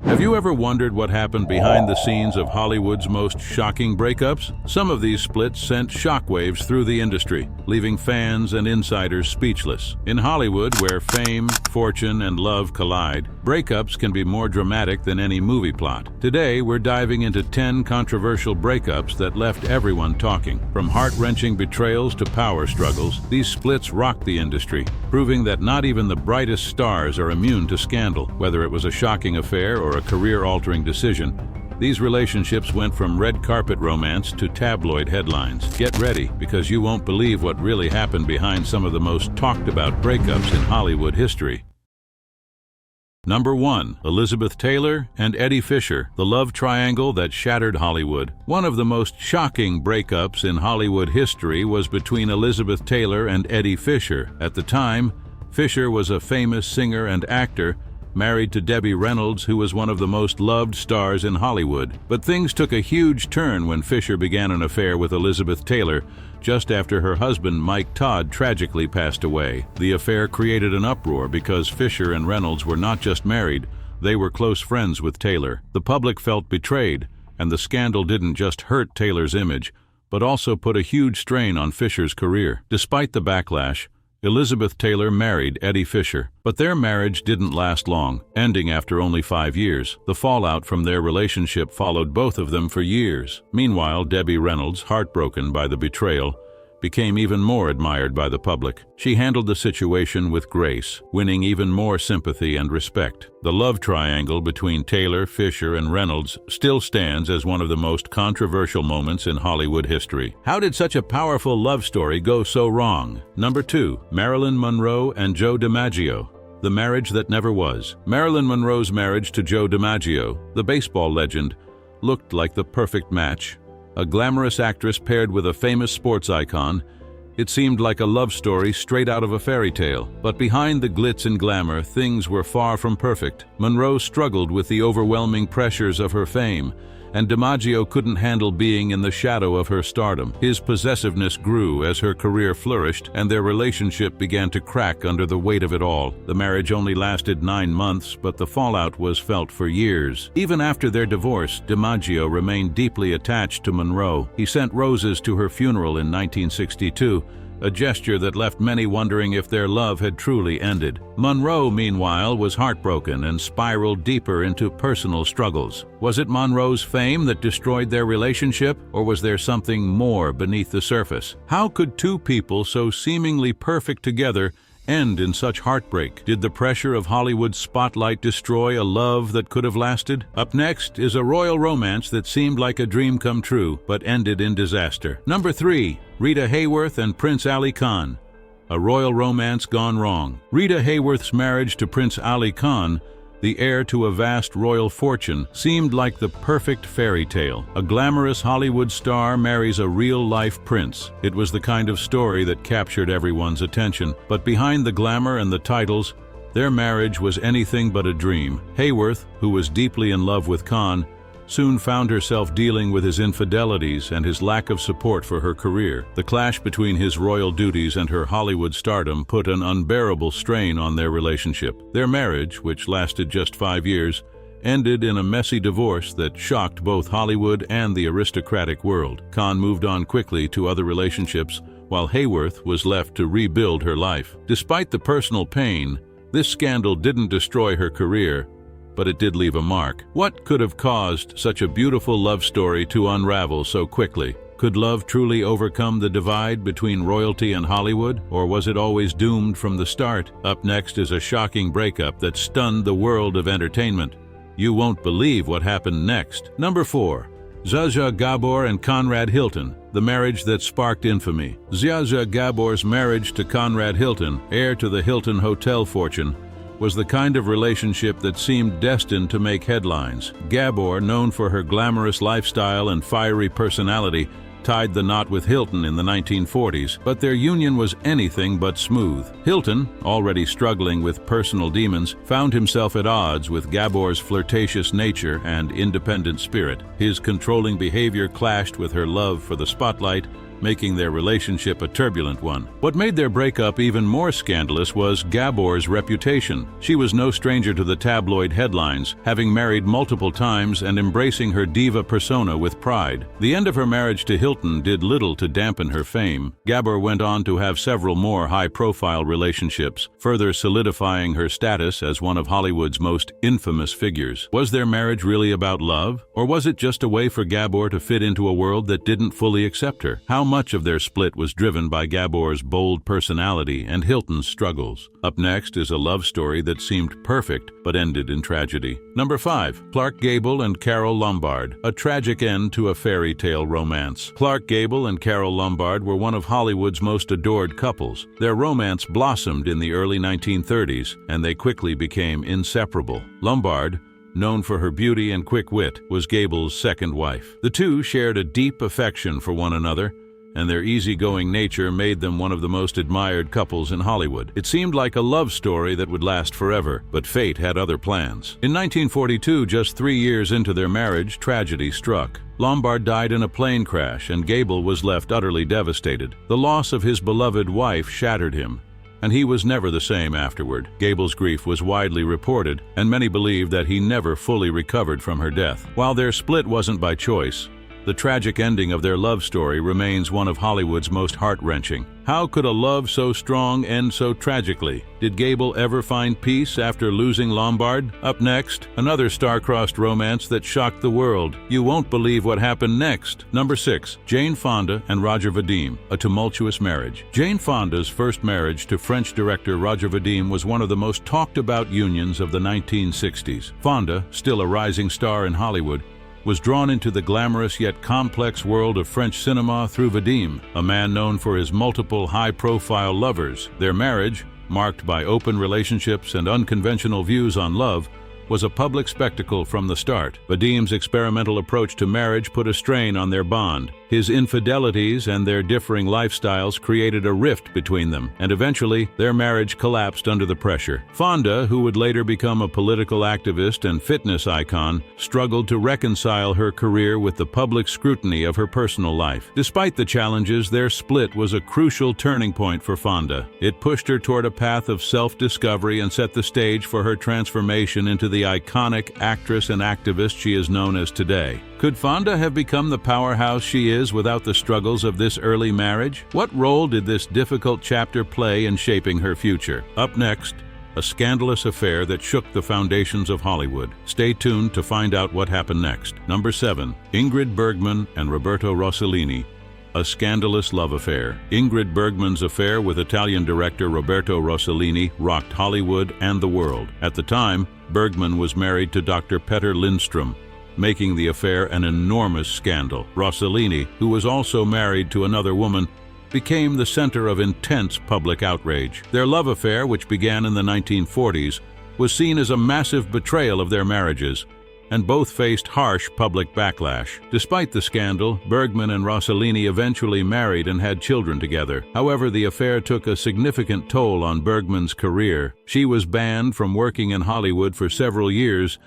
Have you ever wondered what happened behind the scenes of Hollywood's most shocking breakups? Some of these splits sent shockwaves through the industry, leaving fans and insiders speechless. In Hollywood, where fame, fortune, and love collide, breakups can be more dramatic than any movie plot. Today, we're diving into 10 controversial breakups that left everyone talking. From heart-wrenching betrayals to power struggles, these splits rocked the industry, proving that not even the brightest stars are immune to scandal. Whether it was a shocking affair or a career-altering decision, these relationships went from red carpet romance to tabloid headlines. Get ready, because you won't believe what really happened behind some of the most talked-about breakups in Hollywood history. Number 1. Elizabeth Taylor and Eddie Fisher, the love triangle that shattered Hollywood. One of the most shocking breakups in Hollywood history was between Elizabeth Taylor and Eddie Fisher. At the time, Fisher was a famous singer and actor, married to Debbie Reynolds, who was one of the most loved stars in Hollywood. But things took a huge turn when Fisher began an affair with Elizabeth Taylor just after her husband, Mike Todd, tragically passed away. The affair created an uproar because Fisher and Reynolds were not just married, they were close friends with Taylor. The public felt betrayed, and the scandal didn't just hurt Taylor's image, but also put a huge strain on Fisher's career. Despite the backlash, Elizabeth Taylor married Eddie Fisher, but their marriage didn't last long, ending after only 5 years. The fallout from their relationship followed both of them for years. Meanwhile, Debbie Reynolds, heartbroken by the betrayal, became even more admired by the public. She handled the situation with grace, winning even more sympathy and respect. The love triangle between Taylor, Fisher, and Reynolds still stands as one of the most controversial moments in Hollywood history. How did such a powerful love story go so wrong? Number 2. Marilyn Monroe and Joe DiMaggio, the marriage that never was. Marilyn Monroe's marriage to Joe DiMaggio, the baseball legend, looked like the perfect match. A glamorous actress paired with a famous sports icon, it seemed like a love story straight out of a fairy tale. But behind the glitz and glamour, things were far from perfect. Monroe struggled with the overwhelming pressures of her fame, and DiMaggio couldn't handle being in the shadow of her stardom. His possessiveness grew as her career flourished, and their relationship began to crack under the weight of it all. The marriage only lasted 9 months, but the fallout was felt for years. Even after their divorce, DiMaggio remained deeply attached to Monroe. He sent roses to her funeral in 1962, a gesture that left many wondering if their love had truly ended. Monroe, meanwhile, was heartbroken and spiraled deeper into personal struggles. Was it Monroe's fame that destroyed their relationship, or was there something more beneath the surface? How could two people so seemingly perfect together end in such heartbreak? Did the pressure of Hollywood's spotlight destroy a love that could have lasted? Up next is a royal romance that seemed like a dream come true, but ended in disaster. Number 3. Rita Hayworth and Prince Ali Khan, a royal romance gone wrong. Rita Hayworth's marriage to Prince Ali Khan, the heir to a vast royal fortune, seemed like the perfect fairy tale. A glamorous Hollywood star marries a real-life prince. It was the kind of story that captured everyone's attention. But behind the glamour and the titles, their marriage was anything but a dream. Hayworth, who was deeply in love with Khan, soon found herself dealing with his infidelities and his lack of support for her career. The clash between his royal duties and her Hollywood stardom put an unbearable strain on their relationship. Their marriage, which lasted just 5 years, ended in a messy divorce that shocked both Hollywood and the aristocratic world. Khan moved on quickly to other relationships, while Hayworth was left to rebuild her life. Despite the personal pain, this scandal didn't destroy her career, but it did leave a mark. What could have caused such a beautiful love story to unravel so quickly? Could love truly overcome the divide between royalty and Hollywood, or was it always doomed from the start? Up next is a shocking breakup that stunned the world of entertainment. You won't believe what happened next. Number 4. Zsa Zsa Gabor and Conrad Hilton, the marriage that sparked infamy. Zsa Zsa Gabor's marriage to Conrad Hilton, heir to the Hilton hotel fortune, was the kind of relationship that seemed destined to make headlines. Gabor, known for her glamorous lifestyle and fiery personality, tied the knot with Hilton in the 1940s, but their union was anything but smooth. Hilton, already struggling with personal demons, found himself at odds with Gabor's flirtatious nature and independent spirit. His controlling behavior clashed with her love for the spotlight, making their relationship a turbulent one. What made their breakup even more scandalous was Gabor's reputation. She was no stranger to the tabloid headlines, having married multiple times and embracing her diva persona with pride. The end of her marriage to Hilton did little to dampen her fame. Gabor went on to have several more high-profile relationships, further solidifying her status as one of Hollywood's most infamous figures. Was their marriage really about love, or was it just a way for Gabor to fit into a world that didn't fully accept her? How much of their split was driven by Gabor's bold personality and Hilton's struggles? Up next is a love story that seemed perfect but ended in tragedy. Number 5. Clark Gable and Carole Lombard. A tragic end to a fairy tale romance. Clark Gable and Carole Lombard were one of Hollywood's most adored couples. Their romance blossomed in the early 1930s, and they quickly became inseparable. Lombard, known for her beauty and quick wit, was Gable's second wife. The two shared a deep affection for one another, and their easygoing nature made them one of the most admired couples in Hollywood. It seemed like a love story that would last forever, but fate had other plans. In 1942, just 3 years into their marriage, tragedy struck. Lombard died in a plane crash, and Gable was left utterly devastated. The loss of his beloved wife shattered him, and he was never the same afterward. Gable's grief was widely reported, and many believed that he never fully recovered from her death. While their split wasn't by choice, the tragic ending of their love story remains one of Hollywood's most heart-wrenching. How could a love so strong end so tragically? Did Gable ever find peace after losing Lombard? Up next, another star-crossed romance that shocked the world. You won't believe what happened next. Number 6. Jane Fonda and Roger Vadim, A Tumultuous Marriage. Jane Fonda's first marriage to French director Roger Vadim was one of the most talked-about unions of the 1960s. Fonda, still a rising star in Hollywood, was drawn into the glamorous yet complex world of French cinema through Vadim, a man known for his multiple high-profile lovers. Their marriage, marked by open relationships and unconventional views on love, was a public spectacle from the start. Vadim's experimental approach to marriage put a strain on their bond. His infidelities and their differing lifestyles created a rift between them, and eventually their marriage collapsed under the pressure. Fonda, who would later become a political activist and fitness icon, struggled to reconcile her career with the public scrutiny of her personal life. Despite the challenges, their split was a crucial turning point for Fonda. It pushed her toward a path of self-discovery and set the stage for her transformation into the iconic actress and activist she is known as today. Could Fonda have become the powerhouse she is without the struggles of this early marriage? What role did this difficult chapter play in shaping her future? Up next, a scandalous affair that shook the foundations of Hollywood. Stay tuned to find out what happened next. Number 7. Ingrid Bergman and Roberto Rossellini, A Scandalous Love Affair. Ingrid Bergman's affair with Italian director Roberto Rossellini rocked Hollywood and the world. At the time, Bergman was married to Dr. Petter Lindstrom, making the affair an enormous scandal. Rossellini, who was also married to another woman, became the center of intense public outrage. Their love affair, which began in the 1940s, was seen as a massive betrayal of their marriages, and both faced harsh public backlash. Despite the scandal, Bergman and Rossellini eventually married and had children together. However, the affair took a significant toll on Bergman's career. She was banned from working in Hollywood for several years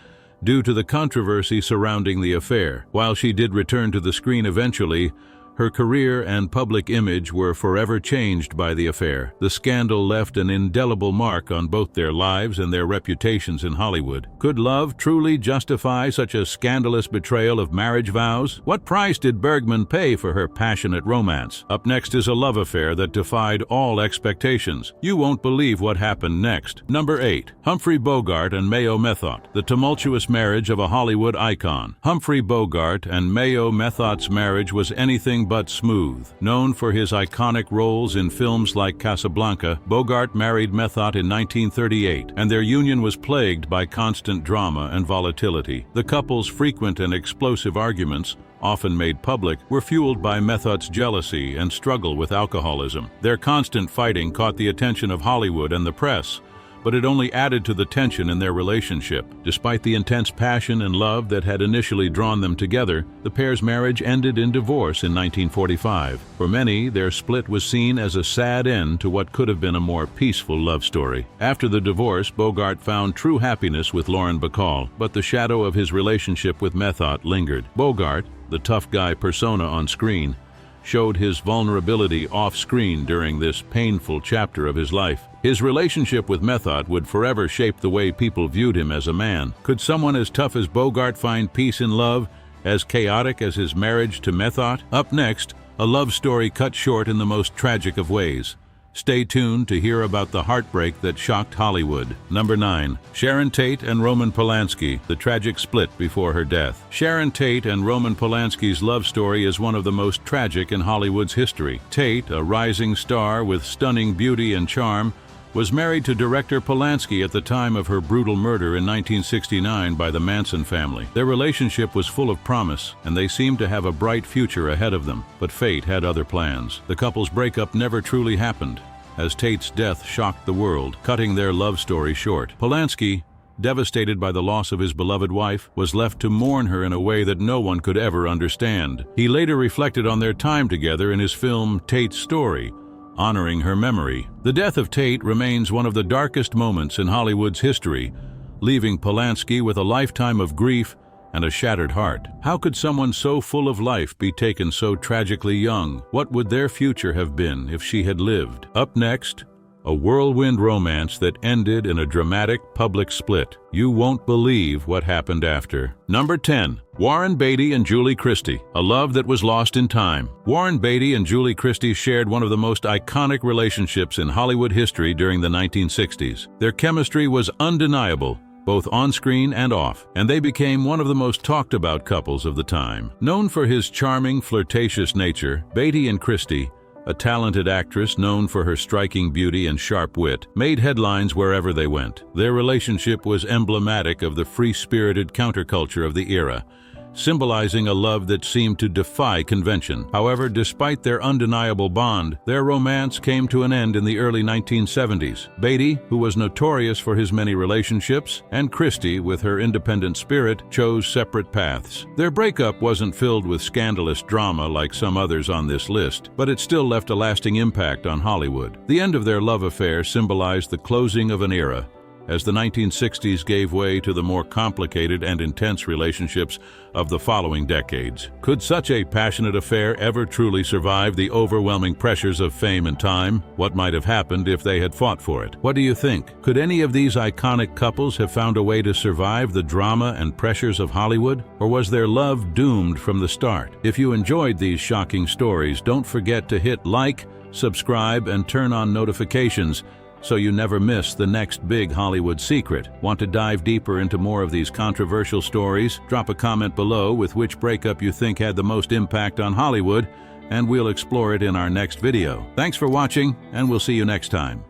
due to the controversy surrounding the affair. While she did return to the screen eventually, her career and public image were forever changed by the affair. The scandal left an indelible mark on both their lives and their reputations in Hollywood. Could love truly justify such a scandalous betrayal of marriage vows? What price did Bergman pay for her passionate romance? Up next is a love affair that defied all expectations. You won't believe what happened next. Number 8. Humphrey Bogart and Mayo Methot, the tumultuous marriage of a Hollywood icon. Humphrey Bogart and Mayo Methot's marriage was anything but smooth. Known for his iconic roles in films like Casablanca, Bogart married Methot in 1938, and their union was plagued by constant drama and volatility. The couple's frequent and explosive arguments, often made public, were fueled by Methot's jealousy and struggle with alcoholism. Their constant fighting caught the attention of Hollywood and the press, but it only added to the tension in their relationship. Despite the intense passion and love that had initially drawn them together, the pair's marriage ended in divorce in 1945. For many, their split was seen as a sad end to what could have been a more peaceful love story. After the divorce, Bogart found true happiness with Lauren Bacall, but the shadow of his relationship with Methot lingered. Bogart, the tough guy persona on screen, showed his vulnerability off-screen during this painful chapter of his life. His relationship with Methot would forever shape the way people viewed him as a man. Could someone as tough as Bogart find peace in love, as chaotic as his marriage to Methot? Up next, a love story cut short in the most tragic of ways. Stay tuned to hear about the heartbreak that shocked Hollywood. Number 9. Sharon Tate and Roman Polanski, the tragic split before her death. Sharon Tate and Roman Polanski's love story is one of the most tragic in Hollywood's history. Tate, a rising star with stunning beauty and charm, was married to director Polanski at the time of her brutal murder in 1969 by the Manson family. Their relationship was full of promise, and they seemed to have a bright future ahead of them. But fate had other plans. The couple's breakup never truly happened, as Tate's death shocked the world, cutting their love story short. Polanski, devastated by the loss of his beloved wife, was left to mourn her in a way that no one could ever understand. He later reflected on their time together in his film Tate's Story, honoring her memory. The death of Tate remains one of the darkest moments in Hollywood's history, leaving Polanski with a lifetime of grief and a shattered heart. How could someone so full of life be taken so tragically young? What would their future have been if she had lived? Up next, a whirlwind romance that ended in a dramatic public split. You won't believe what happened after. Number 10. Warren Beatty and Julie Christie, a love that was lost in time. Warren Beatty and Julie Christie shared one of the most iconic relationships in Hollywood history during the 1960s. Their chemistry was undeniable, both on-screen and off, and they became one of the most talked-about couples of the time. Known for his charming, flirtatious nature, Beatty and Christie, a talented actress known for her striking beauty and sharp wit, made headlines wherever they went. Their relationship was emblematic of the free-spirited counterculture of the era, symbolizing a love that seemed to defy convention. However, despite their undeniable bond, their romance came to an end in the early 1970s. Beatty, who was notorious for his many relationships, and Christie, with her independent spirit, chose separate paths. Their breakup wasn't filled with scandalous drama like some others on this list, but it still left a lasting impact on Hollywood. The end of their love affair symbolized the closing of an era, as the 1960s gave way to the more complicated and intense relationships of the following decades. Could such a passionate affair ever truly survive the overwhelming pressures of fame and time? What might have happened if they had fought for it? What do you think? Could any of these iconic couples have found a way to survive the drama and pressures of Hollywood? Or was their love doomed from the start? If you enjoyed these shocking stories, don't forget to hit like, subscribe, and turn on notifications so you never miss the next big Hollywood secret. Want to dive deeper into more of these controversial stories? Drop a comment below with which breakup you think had the most impact on Hollywood, and we'll explore it in our next video. Thanks for watching, and we'll see you next time.